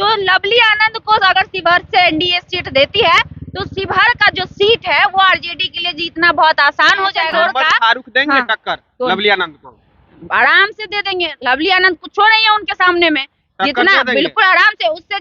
तो लवली आनंद को अगर शिवहर से एनडीए सीट देती है तो शिवहर का जो सीट है वो आरजेडी के लिए जीतना बहुत आसान हो जाएगा। फारूक देंगे हाँ, टक्कर लवली आनंद को? आराम से दे देंगे। लवली आनंद कुछ नहीं है उनके सामने में, जितना बिल्कुल आराम से। उससे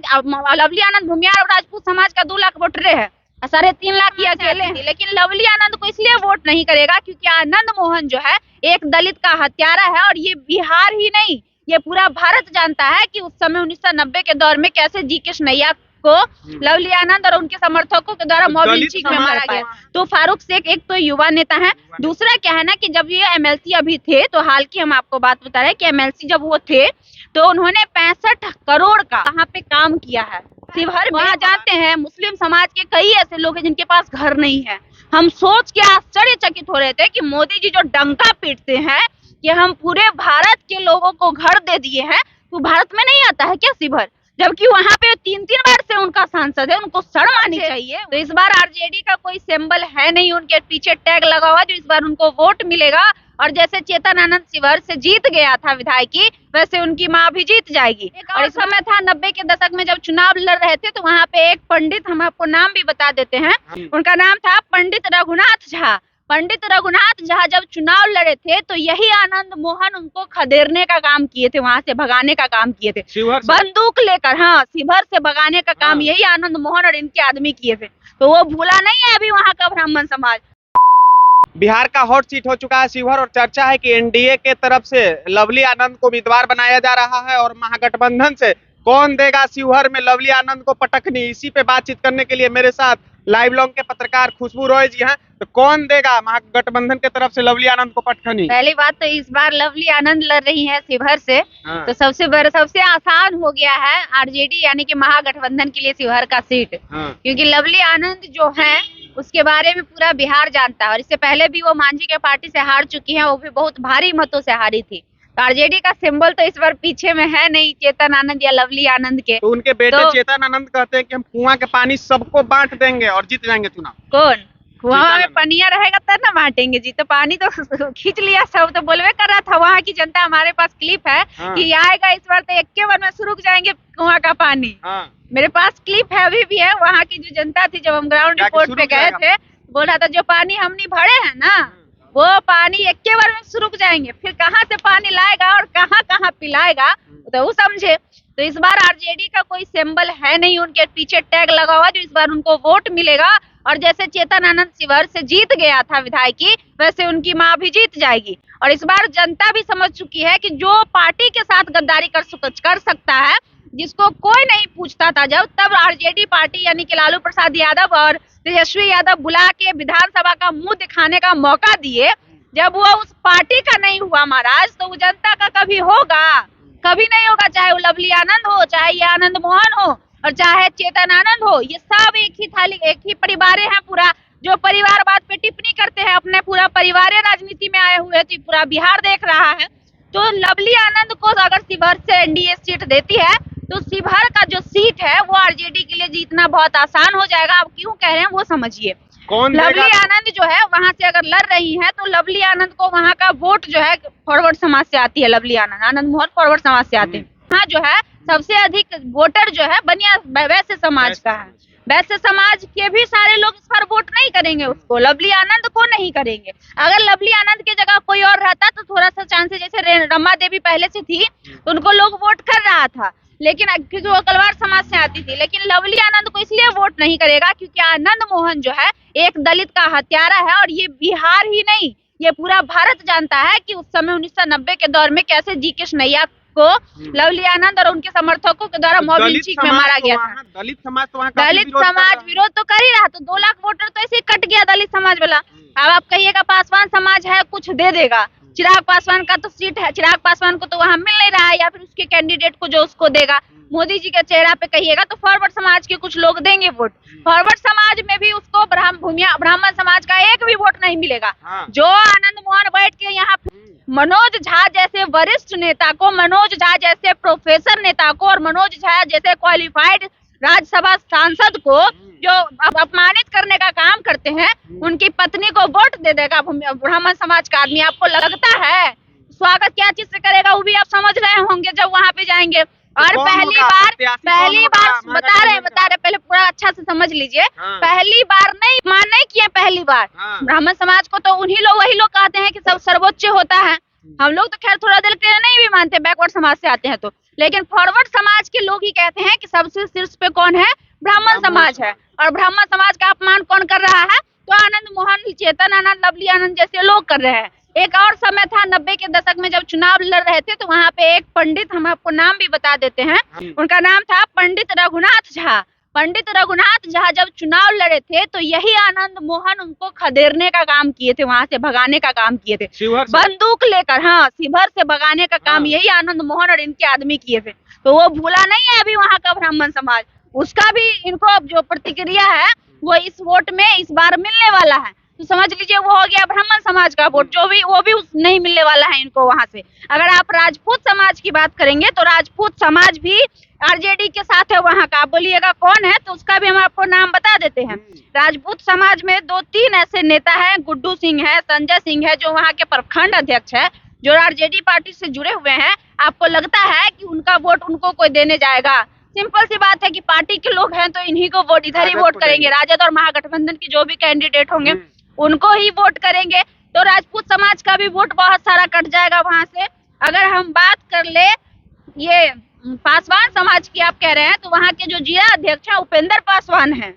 लवली आनंद भूमियार और राजपूत समाज का 2 लाख वोटरे है, 3.5 लाख की अकेले हैं। लेकिन लवली आनंद को इसलिए वोट नहीं करेगा क्योंकि आनंद मोहन जो है एक दलित का हत्यारा है। और ये बिहार ही नहीं, ये पूरा भारत जानता है कि उस समय 1990 के दौर में कैसे जी कृष्णैया को लवली आनंद और उनके समर्थकों के द्वारा मॉब लिंचिंग में मारा गया। तो फारूक शेख एक तो युवा नेता है, दूसरा क्या है ना कि जब ये एमएलसी अभी थे, तो हाल की हम आपको बात बता रहे हैं कि एमएलसी जब वो थे तो उन्होंने 65 करोड़ का वहाँ पे काम किया है। शिवहर वहाँ जानते हैं मुस्लिम समाज के कई ऐसे लोग हैं जिनके पास घर नहीं है। हम सोच के आश्चर्यचकित हो रहे थे कि मोदी जी जो डंका पीटते हैं कि हम पूरे भारत के लोगों को घर दे दिए हैं, तो भारत में नहीं आता है क्या शिवहर? जबकि वहाँ पे 3-3 बार से उनका सांसद है, उनको शर्म आनी चाहिए। तो इस बार आरजेडी का कोई सिंबल है नहीं, उनके पीछे टैग लगा हुआ जो इस बार उनको वोट मिलेगा। और जैसे चेतन आनंद शिवहर से जीत गया था विधायकी, वैसे उनकी माँ भी जीत जाएगी। और इस समय था 90 के दशक में जब चुनाव लड़ रहे थे, तो वहाँ पे एक पंडित, हम आपको नाम भी बता देते हैं, उनका नाम था पंडित रघुनाथ झा। पंडित रघुनाथ झा जब चुनाव लड़े थे तो यही आनंद मोहन उनको खदेड़ने का काम किए थे, वहां से भगाने का काम किए थे, बंदूक लेकर। हाँ, शिवहर से भगाने का काम यही आनंद मोहन और इनके आदमी किए थे। तो वो भूला नहीं है अभी वहाँ का ब्राह्मण समाज। बिहार का हॉट सीट हो चुका है शिवहर, और चर्चा है कि एनडीए के तरफ से लवली आनंद को उम्मीदवार बनाया जा रहा है। और महागठबंधन से कौन देगा शिवहर में लवली आनंद को पटखनी, इसी पे बातचीत करने के लिए मेरे साथ लाइव लॉन्ग के पत्रकार खुशबू रॉय जी हैं। तो कौन देगा महागठबंधन के तरफ से लवली आनंद को पटखनी? पहली बात तो इस बार लवली आनंद लड़ रही है शिवहर से। हाँ। तो सबसे आसान हो गया है आरजेडी यानी कि महागठबंधन के लिए शिवहर का सीट। हाँ। क्योंकि लवली आनंद जो है उसके बारे में पूरा बिहार जानता है, और इससे पहले भी वो मांझी के पार्टी से हार चुकी है, वो भी बहुत भारी मतों से हारी थी। तो आरजेडी का सिंबल तो इस बार पीछे में है नहीं चेतन आनंद या लवली आनंद के। तो उनके बेटे चेतन आनंद कहते हैं कि हम कुआं के पानी सबको बांट देंगे और जीत जाएंगे चुनाव। कौन? कुआं में पनिया रहेगा तब ना बांटेंगे जी। तो पानी तो खींच लिया सब, तो बोलवे कर रहा था वहाँ की जनता। हमारे पास क्लिप है। हाँ। कि आएगा इस बार तो 1 बार में रुक जाएंगे कुआं का पानी। हाँ। मेरे पास क्लिप है, अभी भी है। वहाँ की जो जनता थी, जब हम ग्राउंड रिपोर्ट पे गए थे, बोल रहा था जो पानी हमने भरे है ना, वो पानी 1 बार में रुक जाएंगे। फिर कहाँ से पानी लाएगा और कहाँ कहाँ पिलाएगा तो वो समझे। तो इस बार आरजेडी का कोई सिंबल है नहीं, उनके पीछे टैग लगा हुआ जो इस बार उनको वोट मिलेगा। और जैसे चेतन आनंद शिवहर से जीत गया था विधायकी, वैसे उनकी माँ भी जीत जाएगी। और इस बार जनता भी समझ चुकी है कि जो पार्टी के साथ गद्दारी कर सकता है, जिसको कोई नहीं पूछता था, जब तब आरजेडी पार्टी यानी कि लालू प्रसाद यादव और तेजस्वी यादव बुला के विधानसभा का मुंह दिखाने का मौका दिए। जब वो उस पार्टी का नहीं हुआ महाराज, तो वो जनता का कभी होगा? कभी नहीं होगा। चाहे वो लवली आनंद हो, चाहे ये आनंद मोहन हो, और चाहे चेतन आनंद हो, ये सब एक ही थाली, एक ही परिवार है। पूरा जो परिवारवाद पे टिप्पणी करते हैं, अपने पूरा परिवार राजनीति में आए हुए थे, पूरा बिहार देख रहा है। तो लवली आनंद को अगर शिवहर से एनडीए सीट देती है तो शिवहर का जो सीट है वो आरजेडी के लिए जीतना बहुत आसान हो जाएगा। आप क्यों कह रहे हैं वो समझिए। लवली आनंद जो है वहां से अगर लड़ रही है तो लवली आनंद को वहां का वोट जो है फॉरवर्ड समाज से आती है। लवली आनंद मोहन फॉरवर्ड समाज से आते हैं। हाँ, जो है सबसे अधिक वोटर जो है बनिया वैश्य समाज का है। वैश्य समाज के भी सारे लोग इस पर वोट नहीं करेंगे उसको, लवली आनंद को नहीं करेंगे। अगर लवली आनंद की जगह कोई और रहता तो थोड़ा सा चांस है, जैसे रमा देवी पहले से थी तो उनको लोग वोट कर रहा था, लेकिन क्योंकि वो कलवार समाज से आती थी। लेकिन लवली आनंद को इसलिए वोट नहीं करेगा क्योंकि आनंद मोहन जो है एक दलित का हत्यारा है। और ये बिहार ही नहीं, ये पूरा भारत जानता है कि उस समय 1990 के दौर में कैसे जी कृष्णैया को लवली आनंद और उनके समर्थकों के द्वारा मॉब लिंचिंग में मारा गया था। दलित समाज विरोध तो कर ही रहा। तो 2 लाख वोटर तो ऐसे कट गया दलित समाज वाला। अब आप कहिएगा पासवान समाज है कुछ दे देगा, चिराग पासवान का तो सीट है, चिराग पासवान को तो वहाँ मिल नहीं रहा है, या फिर उसके कैंडिडेट को जो उसको देगा मोदी जी के चेहरा पे कहिएगा तो फॉरवर्ड समाज के कुछ लोग देंगे वोट। फॉरवर्ड समाज में भी उसको ब्राह्मण समाज का एक भी वोट नहीं मिलेगा। जो आनंद मोहन बैठ के यहाँ मनोज झा जैसे वरिष्ठ नेता को, मनोज झा जैसे प्रोफेसर नेता को, और मनोज झा जैसे क्वालिफाइड राज्यसभा सांसद को जो अपमानित करने का काम करते हैं, उनकी पत्नी को वोट दे देगा ब्राह्मण समाज का आदमी। आपको लगता है स्वागत क्या चीज से करेगा वो भी आप समझ रहे होंगे जब वहां पे जाएंगे। और पहली बार बता रहे पहले पूरा अच्छा से समझ लीजिए। पहली बार नहीं नहीं किए, पहली बार ब्राह्मण समाज को तो वही लोग कहते हैं कि सब सर्वोच्च होता है। हम लोग तो खैर थोड़ा देर के लिए नहीं भी मानते, बैकवर्ड समाज से आते हैं तो, लेकिन फॉरवर्ड समाज के लोग ही कहते हैं कि सबसे शीर्ष पे कौन है, ब्राह्मण समाज है। और ब्राह्मण समाज का अपमान कौन कर रहा है, तो आनंद मोहन, चेतन आनंद, लवली आनंद जैसे लोग कर रहे हैं। एक और समय था 90 के दशक में जब चुनाव लड़ रहे थे, तो वहाँ पे एक पंडित, हम आपको नाम भी बता देते हैं, उनका नाम था पंडित रघुनाथ झा। पंडित रघुनाथ झा जब चुनाव लड़े थे तो यही आनंद मोहन उनको खदेड़ने का काम किए थे, वहां से भगाने का काम किए थे, बंदूक लेकर। हाँ, शिवहर से भगाने का काम यही आनंद मोहन और इनके आदमी किए थे। तो वो भूला नहीं है अभी वहाँ का ब्राह्मण समाज, उसका भी इनको अब जो प्रतिक्रिया है वो इस वोट में इस बार मिलने वाला है। तो समझ लीजिए वो हो गया ब्राह्मण समाज का वोट, वो भी नहीं मिलने वाला है इनको वहां से। अगर आप राजपूत समाज की बात करेंगे तो राजपूत समाज भी आरजेडी के साथ है वहाँ का। आप बोलिएगा कौन है, तो उसका भी हम आपको नाम बता देते हैं। राजपूत समाज में 2-3 ऐसे नेता हैं, गुड्डू सिंह है, संजय सिंह है, जो वहाँ के प्रखंड अध्यक्ष है, जो आरजेडी पार्टी से जुड़े हुए हैं। आपको लगता है कि उनका वोट उनको कोई देने जाएगा? सिंपल सी बात है कि पार्टी के लोग हैं तो इन्हीं को वोट, इधर ही वोट करेंगे। राजद और महागठबंधन के जो भी कैंडिडेट होंगे उनको ही वोट करेंगे। तो राजपूत समाज का भी वोट बहुत सारा कट जाएगा वहां से। अगर हम बात कर ले ये पासवान समाज की, आप कह रहे हैं, तो वहाँ के जो जिला अध्यक्ष है उपेंद्र पासवान है,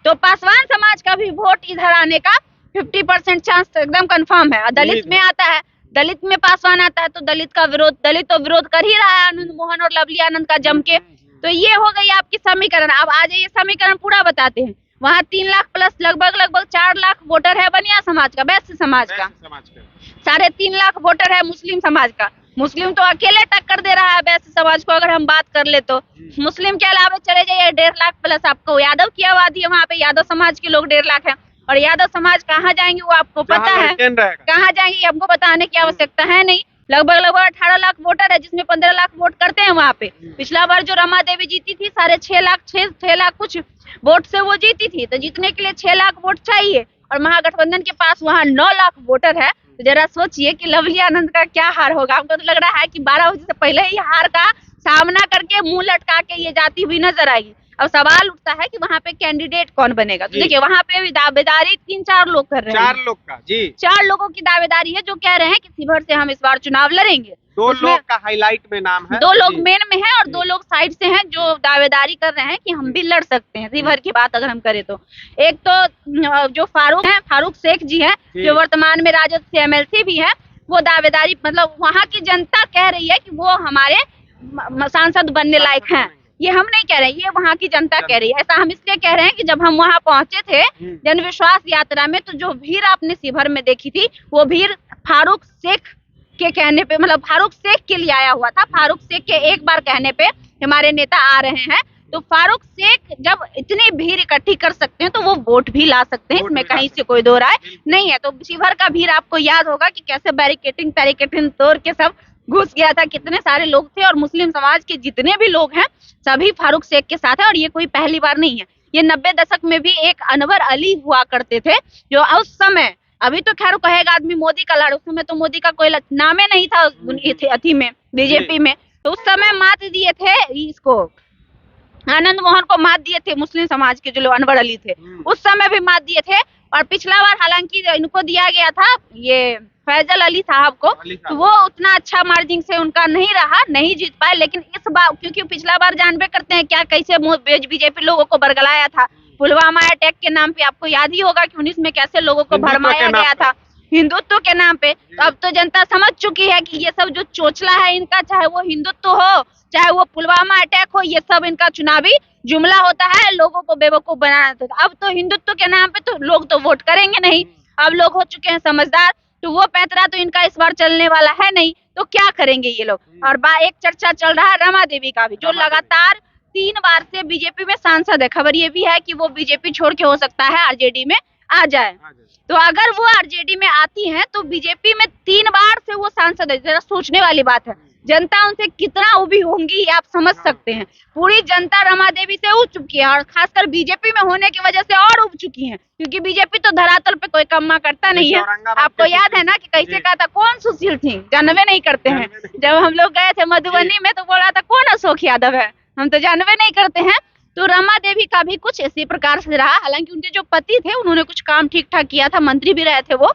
तो पासवान समाज का भी वोट इधर आने का 50% चांस एकदम कंफर्म है। दलित में आता है, दलित में पासवान आता है, तो दलित तो विरोध कर ही रहा है आनंद मोहन और लवली आनंद का जम के। तो ये हो गई आपकी समीकरण। अब आ जाइए समीकरण पूरा बताते हैं। वहाँ 3 लाख प्लस लगभग 4 लाख वोटर है बनिया समाज का, वैश्य समाज का 3.5 लाख वोटर है मुस्लिम समाज का। मुस्लिम तो अकेले टक्कर दे रहा है वैश्य समाज को। अगर हम बात कर ले तो मुस्लिम के अलावा चले जाइए 1.5 लाख प्लस आपको यादव की आबादी है वहाँ पे, यादव समाज के लोग 1.5 लाख है। और यादव समाज कहाँ जाएंगे वो आपको पता है, कहाँ जाएंगे हमको बताने की आवश्यकता है नहीं। लगभग 18 लाख वोटर है, जिसमें 15 लाख वोट करते हैं वहाँ पे। पिछला बार जो रमा देवी जीती थी 6.5 लाख कुछ वोट से वो जीती थी, तो जीतने के लिए 6 लाख वोट चाहिए, और महागठबंधन के पास वहाँ 9 लाख वोटर है। तो जरा सोचिए कि लवली आनंद का क्या हार होगा। हमको तो लग रहा है कि 12 बजे से पहले ही हार का सामना करके मुंह लटका के ये जाती हुई नजर आएगी। अब सवाल उठता है कि वहाँ पे कैंडिडेट कौन बनेगा। तो देखिए वहाँ पे भी दावेदारी 3-4 लोग कर रहे हैं, 4 लोगों की दावेदारी है जो कह रहे हैं कि शिवहर से हम इस बार चुनाव लड़ेंगे। 2 लोग का हाईलाइट में नाम है, 2 लोग मेन में है और 2 लोग साइड से हैं जो दावेदारी कर रहे हैं कि हम भी लड़ सकते हैं शिवहर की बात अगर हम करें तो। एक तो जो फारूक शेख जी है, जो वर्तमान में राजद से MLC भी है, वो दावेदारी, मतलब वहाँ की जनता कह रही है कि वो हमारे सांसद बनने लायक हैं। ये हम नहीं कह रहे, ये वहाँ की जनता कह रही है। ऐसा हम इसलिए कह रहे हैं कि जब हम वहाँ पहुंचे थे जन विश्वास यात्रा में, तो जो भीड़ आपने शिवहर में देखी थी वो भीड़ फारूक शेख के कहने पे, मतलब फारूक शेख के लिए आया हुआ था। फारूक शेख के एक बार कहने पे हमारे नेता आ रहे हैं, तो फारूक शेख जब इतनी भीड़ इकट्ठी कर सकते हैं तो वो वोट भी ला सकते हैं, इसमें कहीं से कोई दो राय नहीं है। तो शिवहर का भीड़ आपको याद होगा कि कैसे बैरिकेटिंग तोड़ के सब घुस गया था, कितने सारे लोग थे। और मुस्लिम समाज के जितने भी लोग हैं सभी फारूक शेख के साथ है, और ये कोई पहली बार नहीं है। ये 90 दशक में भी एक अनवर अली हुआ करते थे, जो उस समय, अभी तो खैर कहेगा आदमी मोदी का लाड़, उस समय तो मोदी का कोई नामे नहीं था अथी में, बीजेपी में। तो उस समय मात दिए थे इसको, आनंद मोहन को मात दिए थे मुस्लिम समाज के जो लोग अनवर अली थे, उस समय भी मात दिए थे। और पिछला बार हालांकि इनको दिया गया था ये फैजल अली साहब को, तो वो उतना अच्छा मार्जिन से उनका नहीं रहा, नहीं जीत पाए। लेकिन इस बार, क्योंकि पिछला बार जानबे करते हैं क्या कैसे बीजेपी लोगों को बरगलाया था, पुलवामा अटैक के नाम पे, आपको याद ही होगा कि 19 में कैसे लोगों को भरमाया गया था हिंदुत्व के नाम पे। तो अब तो जनता समझ चुकी है कि ये सब जो चोचला है इनका, चाहे वो हिंदुत्व हो चाहे वो पुलवामा अटैक हो, ये सब इनका चुनावी जुमला होता है लोगों को बेवकूफ बनाना। तो अब तो हिंदुत्व के नाम पे तो लोग तो वोट करेंगे नहीं, अब लोग हो चुके हैं समझदार, तो वो पैंतरा तो इनका इस बार चलने वाला है नहीं। तो क्या करेंगे ये लोग। और एक चर्चा चल रहा है रमा देवी का भी, जो लगातार 3 बार से बीजेपी में सांसद है। खबर ये भी है कि वो बीजेपी छोड़ के हो सकता है आरजेडी में आ जाए। तो अगर वो आरजेडी में आती हैं तो बीजेपी में 3 बार से वो सांसद है। जरा सोचने वाली बात है, जनता उनसे कितना उबी होंगी ये आप समझ सकते हैं। पूरी जनता रमा देवी से उब चुकी है और खासकर बीजेपी में होने की वजह से और उब चुकी है, क्योंकि बीजेपी तो धरातल पे कोई कम्मा करता नहीं है। आपको याद है ना कि कैसे कहा था, कौन सुशील थी, जानवे नहीं करते हैं। जब हम लोग गए थे मधुबनी में तो बोल रहा था कौन अशोक यादव है, हम तो जानवे नहीं करते हैं। तो रमा देवी का भी कुछ इसी प्रकार से रहा। हालांकि उनके जो पति थे उन्होंने कुछ काम ठीक ठाक किया था, मंत्री भी रहे थे वो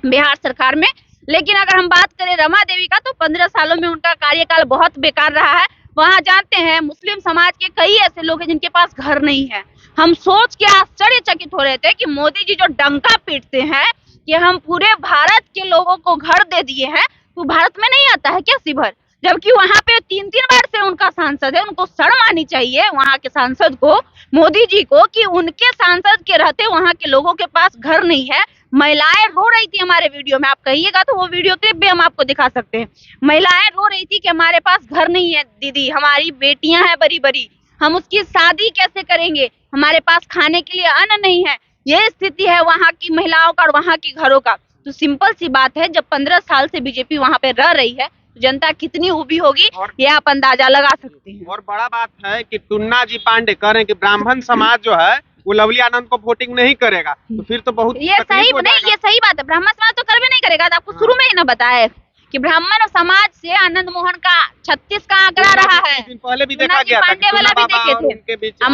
बिहार सरकार में। लेकिन अगर हम बात करें रमा देवी का, तो 15 सालों में उनका कार्यकाल बहुत बेकार रहा है। वहाँ जानते हैं मुस्लिम समाज के कई ऐसे लोग हैं जिनके पास घर नहीं है। हम सोच के आश्चर्यचकित हो रहे थे कि मोदी जी जो डंका पीटते हैं कि हम पूरे भारत के लोगों को घर दे दिए हैं, तो भारत में नहीं आता है क्या शिवर? जबकि वहाँ पे 3-3 बार से उनका सांसद है, उनको शर्म आनी चाहिए वहाँ के सांसद को, मोदी जी को, कि उनके सांसद के रहते वहाँ के लोगों के पास घर नहीं है। महिलाएं रो रही थी हमारे वीडियो में, आप कहिएगा तो वो वीडियो क्लिप भी हम आपको दिखा सकते हैं। महिलाएं रो रही थी कि हमारे पास घर नहीं है दीदी, हमारी बेटियां हैं बड़ी बड़ी, हम उसकी शादी कैसे करेंगे, हमारे पास खाने के लिए अन्न नहीं है। ये स्थिति है वहाँ की महिलाओं का और वहाँ के घरों का। तो सिंपल सी बात है, जब 15 साल से बीजेपी वहाँ पे रह रही है, जनता कितनी उबी होगी ये आप अंदाजा लगा सकते हैं। और बड़ा बात है कि टुन्ना जी पांडे कह रहे हैं कि ब्राह्मण समाज जो है वो लवली आनंद को वोटिंग नहीं करेगा, तो फिर तो बहुत ये सही नहीं, ये सही बात है। ब्राह्मण समाज तो करवे नहीं करेगा। तो आपको शुरू में ही ना बताया कि ब्राह्मण समाज से आनंद मोहन का 36 का आंकड़ा रहा है। पहले भी देखा गया था, पांडे वाला भी देखे थे।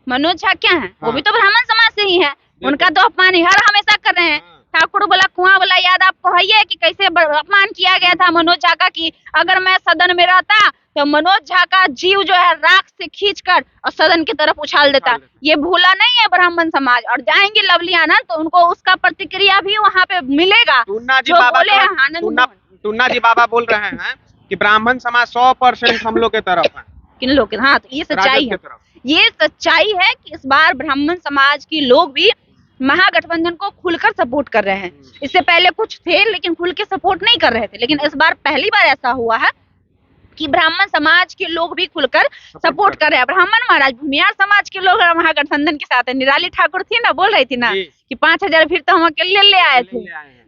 मनोज झा क्या है, वो भी तो ब्राह्मण समाज से ही है। उनका तो अपमान हर हमेशा कर रहे हैं। ठाकुर बोला कुआं बोला, याद आपको है ये कि कैसे अपमान किया गया था मनोज झा का, कि अगर मैं सदन में रहता तो मनोज झा का जीव जो है राख से खींचकर और सदन की तरफ उछाल देता। ये भूला नहीं है ब्राह्मण समाज। और जाएंगे लवली आनंद तो उनको उसका प्रतिक्रिया भी वहाँ पे मिलेगा। टुन्ना जी बाबा बोल रहे हैं कि ब्राह्मण समाज 100% हम लोग के तरफ है। किन लोग के? हाँ, तो ये सच्चाई है, ये सच्चाई है कि इस बार ब्राह्मण समाज के लोग भी महागठबंधन को खुलकर सपोर्ट कर रहे हैं। इससे पहले कुछ थे लेकिन खुल के सपोर्ट नहीं कर रहे थे, लेकिन इस बार पहली बार ऐसा हुआ है कि ब्राह्मण समाज के लोग भी खुलकर सपोर्ट कर रहे हैं। ब्राह्मण महाराज भूमियार समाज के लोग महागठबंधन के साथ है। निराली ठाकुर थी ना, बोल रही थी ना कि 5000 फिर तो हम अकेले ले आए थे।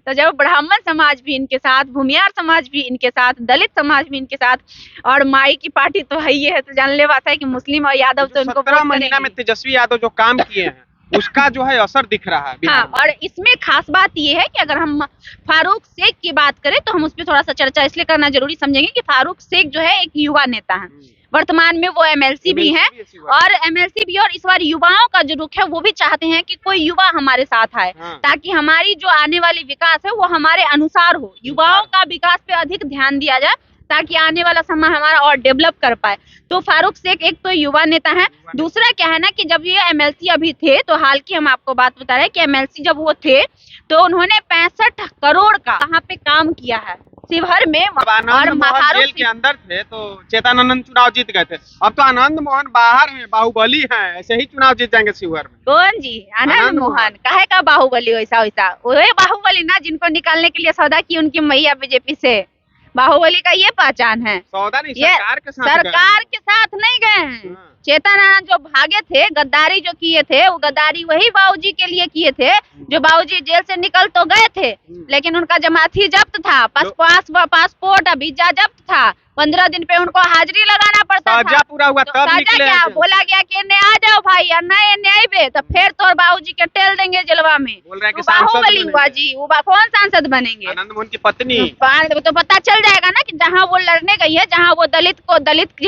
तो जब ब्राह्मण समाज भी इनके साथ, भूमियार समाज भी इनके साथ, दलित समाज भी इनके साथ, और माई की पार्टी तो है ही है, तो जानने बात है कि मुस्लिम और यादव तो इनको 17 महीना में तेजस्वी यादव जो काम किए हैं उसका जो है असर दिख रहा है। हाँ, और इसमें खास बात ये है कि अगर हम फारूक शेख की बात करें तो हम उस पर थोड़ा सा चर्चा इसलिए करना जरूरी समझेंगे कि फारूक शेख जो है एक युवा नेता है। वर्तमान में वो एमएलसी भी हैं, और एमएलसी भी, और इस बार युवाओं का जो रुख है वो भी चाहते हैं कि कोई युवा हमारे साथ आए, ताकि हमारी जो आने वाली विकास है वो हमारे अनुसार हो। युवाओं का विकास पे अधिक ध्यान दिया जाए ताकि आने वाला समय हमारा और डेवलप कर पाए। तो फारूक शेख एक तो युवा नेता है। दूसरा क्या है ना कि जब ये एमएलसी अभी थे, तो हाल की हम आपको बात बता रहे हैं कि एमएलसी जब वो थे तो उन्होंने 65 करोड़ का वहाँ पे काम किया है शिवहर में। और जेल के अंदर थे तो चेतनानंद चुनाव जीत गए थे। अब तो आनंद मोहन बाहर हैं, बाहुबली हैं, ऐसे ही चुनाव जीत जाएंगे शिवहर में। कौन जी? आनंद मोहन काहे का बाहुबली? वैसा वही बाहुबली ना जिनको निकालने के लिए सौदा की उनकी मैया बीजेपी से। बाहुबली का ये पहचान है। सौदा नहीं, सरकार के साथ नहीं गए हैं। चेतनानंद जो भागे थे, गद्दारी जो किए थे, वो गद्दारी वही बाबूजी के लिए किए थे जो बाबूजी जेल से निकल तो गए थे, लेकिन उनका जमाती जब्त था, पासपोर्ट वीजा जब्त था। 15 दिन पे उनको हाजिरी लगाना पड़ता था। पूरा हुआ तब निकले। क्या बोला गया कि ने आ जाओ भाई, और नए न्याय पे तो फिर तो बाबूजी के टेल देंगे जलवा में। बोल रहे हैं कि बाहुबली हुआ जी, वो कौन सांसद बनेंगे? आनंद मोहन की पत्नी। तो पता चल जाएगा ना कि जहाँ वो लड़ने गई है, जहाँ वो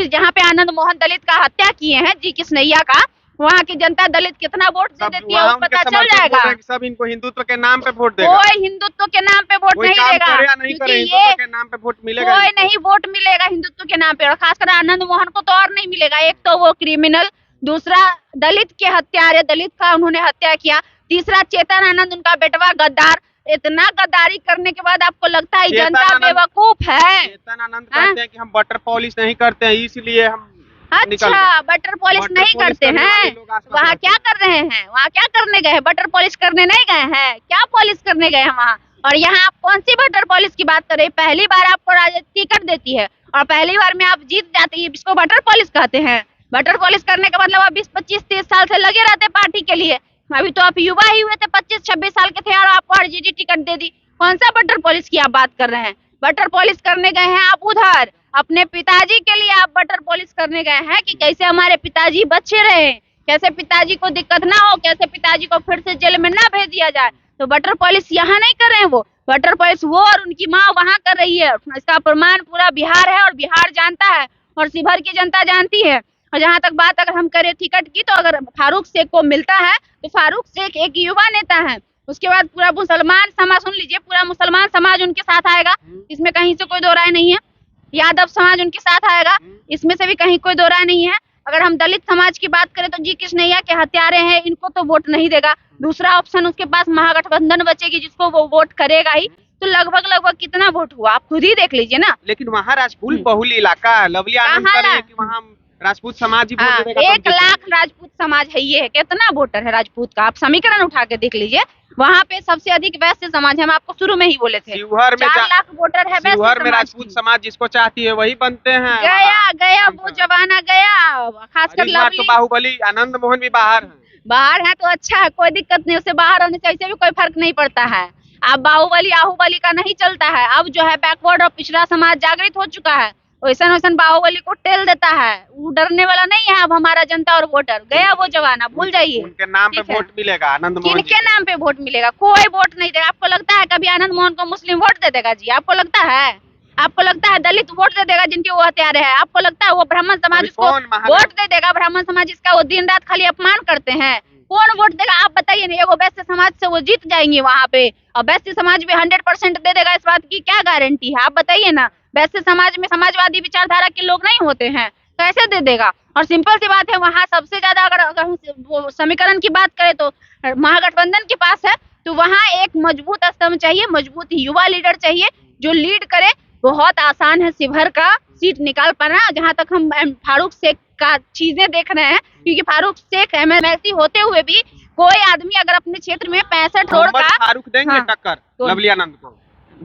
जहाँ पे आनंद मोहन दलित का हत्या किए हैं जी किसनैया का, वहाँ की जनता दलित कितना वोट दे देती है वो पता चल जाएगा। सब इनको हिंदुत्व के नाम पे वोट देगा। कोई हिंदुत्व के नाम पे वोट नहीं देगा, क्योंकि ये के नाम पे वोट मिलेगा, कोई नहीं वोट मिलेगा हिंदुत्व के नाम पे। और खासकर आनंद मोहन को तो और नहीं मिलेगा। एक तो वो क्रिमिनल, दूसरा दलित के हत्यारे, दलित का उन्होंने हत्या किया, तीसरा चेतनानंद उनका बेटवा गद्दार। इतना गद्दारी करने के बाद आपको लगता है जनता बेवकूफ है? चेतनानंद कहते हैं कि हम बटर पॉलिश नहीं करते हैं, इसलिए हम अच्छा बटर पॉलिश नहीं करते हैं। वहाँ क्या कर रहे हैं? वहाँ क्या करने गए हैं? बटर पॉलिश करने नहीं गए हैं, क्या पॉलिश करने गए हैं वहाँ? और यहाँ आप कौन सी बटर पॉलिश की बात कर रहे हैं? पहली बार आपको राजनीति टिकट देती है और पहली बार में आप जीत जाते हैं, इसको बटर पॉलिश कहते हैं? बटर पॉलिश करने का मतलब आप 20, 25, 30 साल से लगे रहते पार्टी के लिए। अभी तो आप युवा ही हुए थे, 25, 26 साल के थे और आपको आरजेडी टिकट दे दी। कौन सा बटर पॉलिश की आप बात कर रहे हैं? बटर पॉलिश करने गए हैं आप उधर, अपने पिताजी के लिए आप बटर पॉलिश करने गए हैं कि कैसे हमारे पिताजी बचे रहे, कैसे पिताजी को दिक्कत ना हो, कैसे पिताजी को फिर से जेल में ना भेज दिया जाए। तो बटर पॉलिश यहाँ नहीं कर रहे हैं, वो बटर पॉलिश वो और उनकी माँ वहाँ कर रही है। इसका प्रमाण पूरा बिहार है और बिहार जानता है और शिवहर की जनता जानती है। और जहाँ तक बात अगर हम करें टिकट की, तो अगर फारूक शेख को मिलता है तो फारूक शेख एक युवा नेता है, उसके बाद पूरा मुसलमान समाज, सुन लीजिए, पूरा मुसलमान समाज उनके साथ आएगा, इसमें कहीं से कोई दो राय नहीं है। यादव समाज उनके साथ आएगा, इसमें से भी कहीं कोई दो राय नहीं है। अगर हम दलित समाज की बात करें तो जी कृष्णैया के हत्यारे हैं, इनको तो वोट नहीं देगा। दूसरा ऑप्शन उसके पास महागठबंधन बचेगी जिसको वो वोट करेगा ही। तो लगभग कितना वोट हुआ आप खुद ही देख लीजिए ना। लेकिन वहाँ राजपूत बहुल इलाका है, लवली आनंद कह रही है कि वहाँ राजपूत समाज ही वोट देगा। 1 लाख राजपूत समाज है, ये है कितना वोटर है राजपूत का, आप समीकरण उठा के देख लीजिए। वहाँ पे सबसे अधिक वैश्य समाज है, हम आपको शुरू में ही बोले थे। शिवहर में 4 लाख वोटर है शिवहर में राजपूत समाज जिसको चाहती है वही बनते हैं। गया वो जमाना गया, खासकर तो बाहुबली आनंद मोहन भी बाहर है तो अच्छा है, कोई दिक्कत नहीं, उससे बाहर होने से ऐसे भी कोई फर्क नहीं पड़ता है। अब बाहुबली आहुबली का नहीं चलता है, अब जो है बैकवर्ड और पिछड़ा समाज जागृत हो चुका है, वैसन बाहुबली को टेल देता है, वो डरने वाला नहीं है। अब हमारा जनता और वोटर गया वो जमाना, भूल जाइए। उनके नाम पे वोट मिलेगा, आनंद मोहन किनके नाम पे वोट मिलेगा? कोई वोट नहीं देगा। आपको लगता है कभी आनंद मोहन को मुस्लिम वोट दे देगा जी? आपको लगता है? आपको लगता है दलित वोट दे देगा जिनके वो हत्यारे हैं? आपको लगता है वो ब्राह्मण समाज उसको वोट दे देगा? ब्राह्मण समाज इसका वो दिन रात खाली अपमान करते हैं, कौन वोट देगा? आप बताइए ना। एगो वैश्य समाज से वो जीत जाएंगे वहाँ पे, और वैश्य समाज भी 100% दे देगा, इस बात की क्या गारंटी है? आप बताइए ना। वैश्य समाज में समाजवादी विचारधारा के लोग नहीं होते हैं, कैसे दे देगा? और सिंपल सी बात है, वहाँ सबसे ज्यादा अगर समीकरण की बात करें तो महागठबंधन के पास है, तो वहाँ एक मजबूत स्तंभ चाहिए, मजबूत युवा लीडर चाहिए जो लीड करे। बहुत आसान है शिवहर का सीट निकाल पाना। जहाँ तक हम फारूक शेख का चीजें देख रहे हैं, क्योंकि फारूक शेख MLC होते हुए भी कोई आदमी अगर अपने क्षेत्र में 65 रोड का फारूक देंगे टक्कर लवली आनंद को,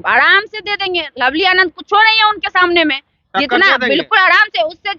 आराम से दे देंगे। लवली आनंद कुछ नहीं है उनके सामने में, जितना बिल्कुल आराम से। उससे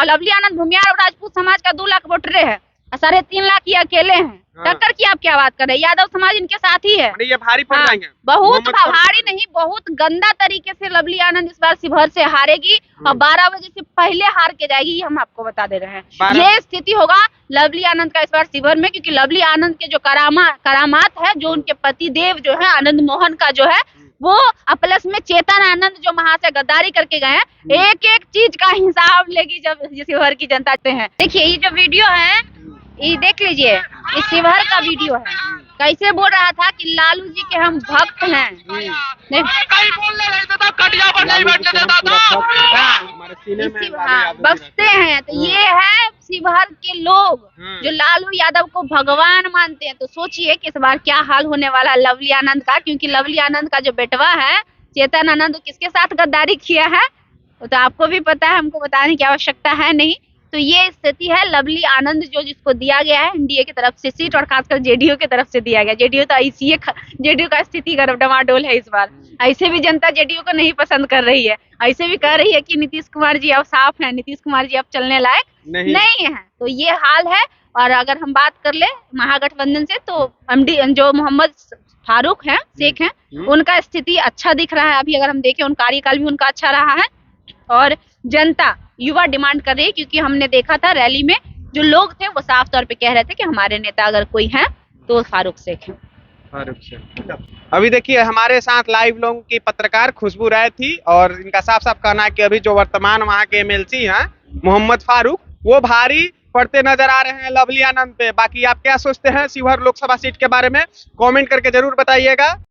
लवली आनंद भूमियार और राजपूत समाज का 2 लाख वोटर है, 3.5 लाख ये अकेले हैं। टक्कर की आप क्या बात कर रहे हैं? यादव समाज इनके साथ ही है। ये भारी पड़ जाएंगे। बहुत भारी नहीं, बहुत गंदा तरीके से लवली आनंद इस बार शिवहर से हारेगी और 12 बजे से पहले हार के जाएगी, ये हम आपको बता दे रहे हैं। ये स्थिति होगा लवली आनंद का इस बार शिवहर में, क्योंकि लवली आनंद के जो करामात है, जो उनके पति देव जो है आनंद मोहन का जो है वो, प्लस में चेतन आनंद जो वहां से गद्दारी करके गए हैं, एक एक चीज का हिसाब लेगी जब शिवहर की जनता हैं। देखिए ये जो वीडियो है, ये देख लीजिए, ये शिवहर का वीडियो है। कैसे बोल रहा था कि लालू जी के हम भक्त हैं, बख्शते हैं। तो ये है शिवहर के लोग जो लालू यादव को भगवान मानते हैं। तो सोचिए कि इस बार क्या हाल होने वाला है लवली आनंद का, क्योंकि लवली आनंद का जो बेटवा है चेतन आनंद, किसके साथ गद्दारी किया है तो आपको भी पता है, हमको बताने की आवश्यकता है नहीं। तो ये स्थिति है लवली आनंद जो जिसको दिया गया है एनडीए की तरफ से सीट, और खासकर जेडीयू की तरफ से दिया गया। जेडीयू तो ऐसी जेडीयू का स्थिति डमाडोल है इस बार। ऐसे भी जनता जेडीयू को नहीं पसंद कर रही है, ऐसे भी कह रही है कि नीतीश कुमार जी अब साफ है, नीतीश कुमार जी अब चलने लायक नहीं है। तो ये हाल है। और अगर हम बात कर ले महागठबंधन से, तो एमडी जो मोहम्मद फारूक है शेख है, उनका स्थिति अच्छा दिख रहा है। अभी अगर हम देखें, उनका कार्यकाल भी उनका अच्छा रहा है और जनता युवा डिमांड कर रही है, क्योंकि हमने देखा था रैली में जो लोग थे वो साफ तौर पे कह रहे थे कि हमारे नेता अगर कोई है तो फारूक शेख है। अभी देखिए हमारे साथ लाइव लोगों की पत्रकार खुशबू राय थी, और इनका साफ साफ कहना है कि अभी जो वर्तमान वहाँ के MLC हैं मोहम्मद फारूक, वो भारी पड़ते नजर आ रहे हैं लवली आनंद पे। बाकी आप क्या सोचते हैं शिवहर लोकसभा सीट के बारे में, कमेंट करके जरूर बताइएगा।